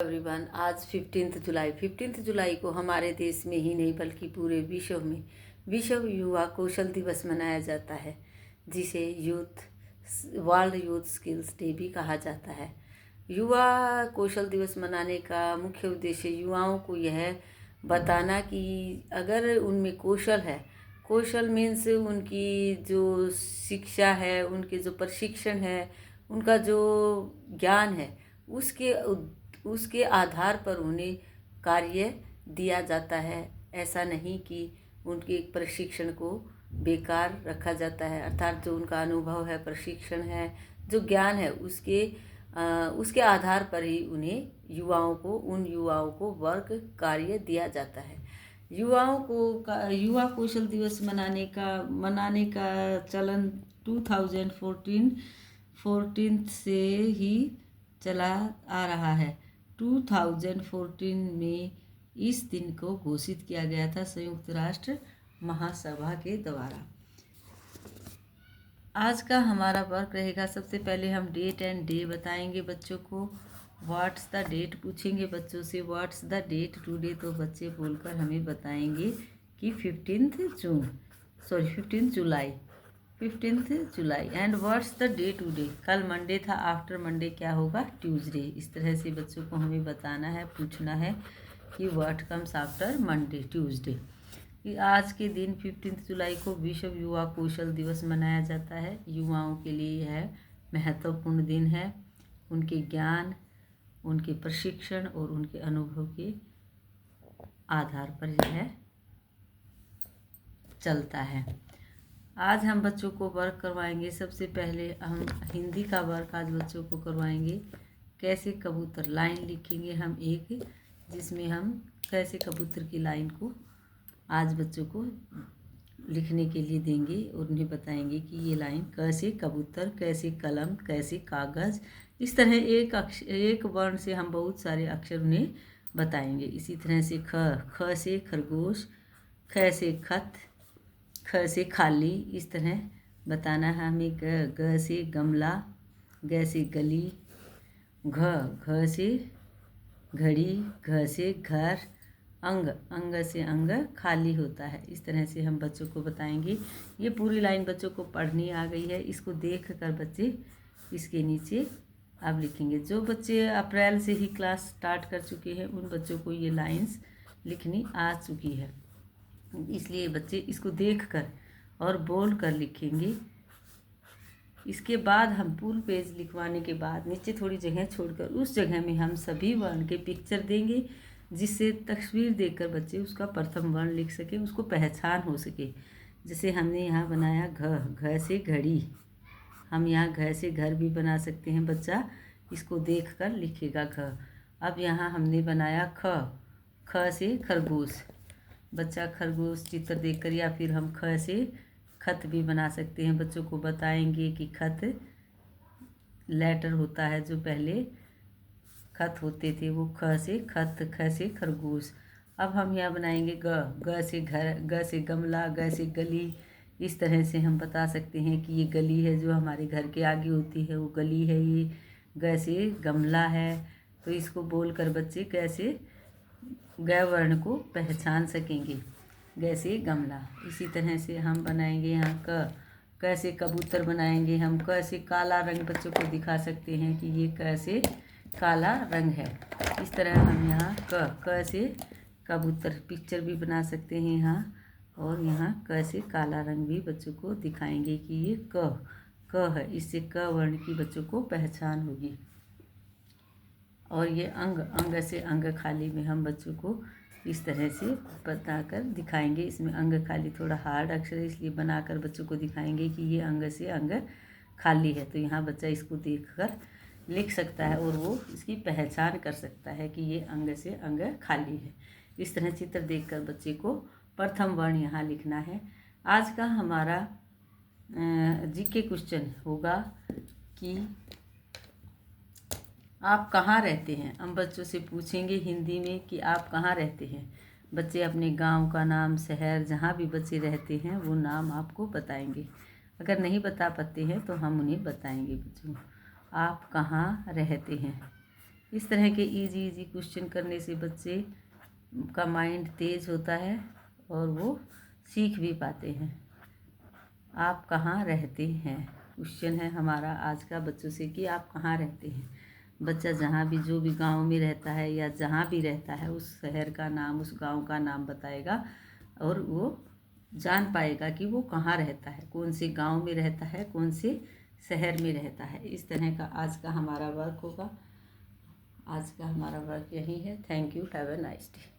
Everyone, आज 15 जुलाई को हमारे देश में ही नहीं बल्कि पूरे विश्व में विश्व युवा कौशल दिवस मनाया जाता है, जिसे वर्ल्ड यूथ स्किल्स डे भी कहा जाता है। युवा कौशल दिवस मनाने का मुख्य उद्देश्य युवाओं को यह बताना कि अगर उनमें कौशल है, कौशल मीन्स उनकी जो शिक्षा है, उनके जो प्रशिक्षण है, उनका जो ज्ञान है, उसके आधार पर उन्हें कार्य दिया जाता है। ऐसा नहीं कि उनके प्रशिक्षण को बेकार रखा जाता है, अर्थात जो उनका अनुभव है, प्रशिक्षण है, जो ज्ञान है, उसके आधार पर ही उन युवाओं को वर्क कार्य दिया जाता है। युवा कौशल दिवस मनाने का चलन 2014 से ही चला आ रहा है। 2014 में इस दिन को घोषित किया गया था संयुक्त राष्ट्र महासभा के द्वारा। आज का हमारा वर्क रहेगा, सबसे पहले हम डेट एंड डे बताएंगे बच्चों को। व्हाट्स द डेट पूछेंगे बच्चों से, व्हाट्स द डेट टुडे, तो बच्चे बोलकर हमें बताएंगे कि 15 जुलाई। And what's the day today, कल मंडे था, आफ्टर मंडे क्या होगा, ट्यूसडे। इस तरह से बच्चों को हमें बताना है, पूछना है कि what comes after Monday, Tuesday. कि आज के दिन 15 जुलाई को विश्व युवा कौशल दिवस मनाया जाता है। युवाओं के लिए यह महत्वपूर्ण दिन है। उनके ज्ञान, उनके प्रशिक्षण और उनके अनुभव के आधार पर यह चलता है। आज हम बच्चों को वर्क करवाएंगे। सबसे पहले हम हिंदी का वर्क आज बच्चों को करवाएंगे। कैसे कबूतर, लाइन लिखेंगे हम एक, जिसमें हम कैसे कबूतर की लाइन को आज बच्चों को लिखने के लिए देंगे और उन्हें बताएंगे कि ये लाइन कैसे कबूतर, कैसे कलम, कैसे कागज़। इस तरह एक वर्ण से हम बहुत सारे अक्षर उन्हें बताएंगे। इसी तरह से ख से खरगोश, ख से खत, ख से खाली, इस तरह बताना है हमें। ग से गमला, ग से गली, घ से घड़ी, घ से घर, अंग से अंग खाली होता है। इस तरह से हम बच्चों को बताएंगे। ये पूरी लाइन बच्चों को पढ़नी आ गई है। इसको देख कर बच्चे इसके नीचे अब लिखेंगे। जो बच्चे अप्रैल से ही क्लास स्टार्ट कर चुके हैं, उन बच्चों को ये लाइंस लिखनी आ चुकी है, इसलिए बच्चे इसको देखकर और बोल कर लिखेंगे। इसके बाद हम फुल पेज लिखवाने के बाद नीचे थोड़ी जगह छोड़कर उस जगह में हम सभी वर्ण के पिक्चर देंगे, जिससे तस्वीर देखकर बच्चे उसका प्रथम वर्ण लिख सके, उसको पहचान हो सके। जैसे हमने यहाँ बनाया घ से घड़ी, हम यहाँ घ से घर भी बना सकते हैं। बच्चा इसको देखकर लिखेगा घ। अब यहाँ हमने बनाया ख से खरगोश, बच्चा खरगोश चित्र देखकर, या फिर हम ख से खत भी बना सकते हैं। बच्चों को बताएंगे कि खत लेटर होता है, जो पहले खत होते थे वो ख से खत, ख से खरगोश। अब हम यहाँ बनाएंगे ग से घर, ग से गमला, ग से गली। इस तरह से हम बता सकते हैं कि ये गली है जो हमारे घर के आगे होती है, वो गली है। ये ग से गमला है। तो इसको बोलकर बच्चे कैसे ग वर्ण को पहचान सकेंगे, ग से गमला। इसी तरह से हम बनाएंगे यहाँ कैसे कबूतर बनाएंगे हम। कैसे काला रंग बच्चों को दिखा सकते हैं कि ये कैसे काला रंग है। इस तरह हम यहाँ कैसे कबूतर पिक्चर भी बना सकते हैं यहाँ, और यहाँ कैसे काला रंग भी बच्चों को दिखाएंगे कि ये क है। इससे क वर्ण की बच्चों को पहचान होगी। और ये अंग से अंग खाली में हम बच्चों को इस तरह से बताकर दिखाएंगे। इसमें अंग खाली थोड़ा हार्ड अक्षर है, इसलिए बनाकर बच्चों को दिखाएंगे कि ये अंग से अंग खाली है। तो यहाँ बच्चा इसको देखकर लिख सकता है और वो इसकी पहचान कर सकता है कि ये अंग से अंग खाली है। इस तरह चित्र देखकर बच्चे को प्रथम वर्ण यहाँ लिखना है। आज का हमारा जीके क्वेश्चन होगा कि आप कहाँ रहते हैं। हम बच्चों से पूछेंगे हिंदी में कि आप कहाँ रहते हैं। बच्चे अपने गांव का नाम, शहर, जहाँ भी बच्चे रहते हैं वो नाम आपको बताएंगे। अगर नहीं बता पाते हैं तो हम उन्हें बताएंगे। बच्चों, आप कहाँ रहते हैं। इस तरह के इजी इजी क्वेश्चन करने से बच्चे का माइंड तेज होता है और वो सीख भी पाते हैं। आप कहाँ रहते हैं, क्वेश्चन है हमारा आज का बच्चों से कि आप कहाँ रहते हैं। बच्चा जहाँ भी, जो भी गांव में रहता है या जहाँ भी रहता है, उस शहर का नाम, उस गांव का नाम बताएगा और वो जान पाएगा कि वो कहाँ रहता है, कौन से गांव में रहता है, कौन से शहर में रहता है। इस तरह का आज का हमारा वर्क होगा। आज का हमारा वर्क यही है। Thank you, have a nice day.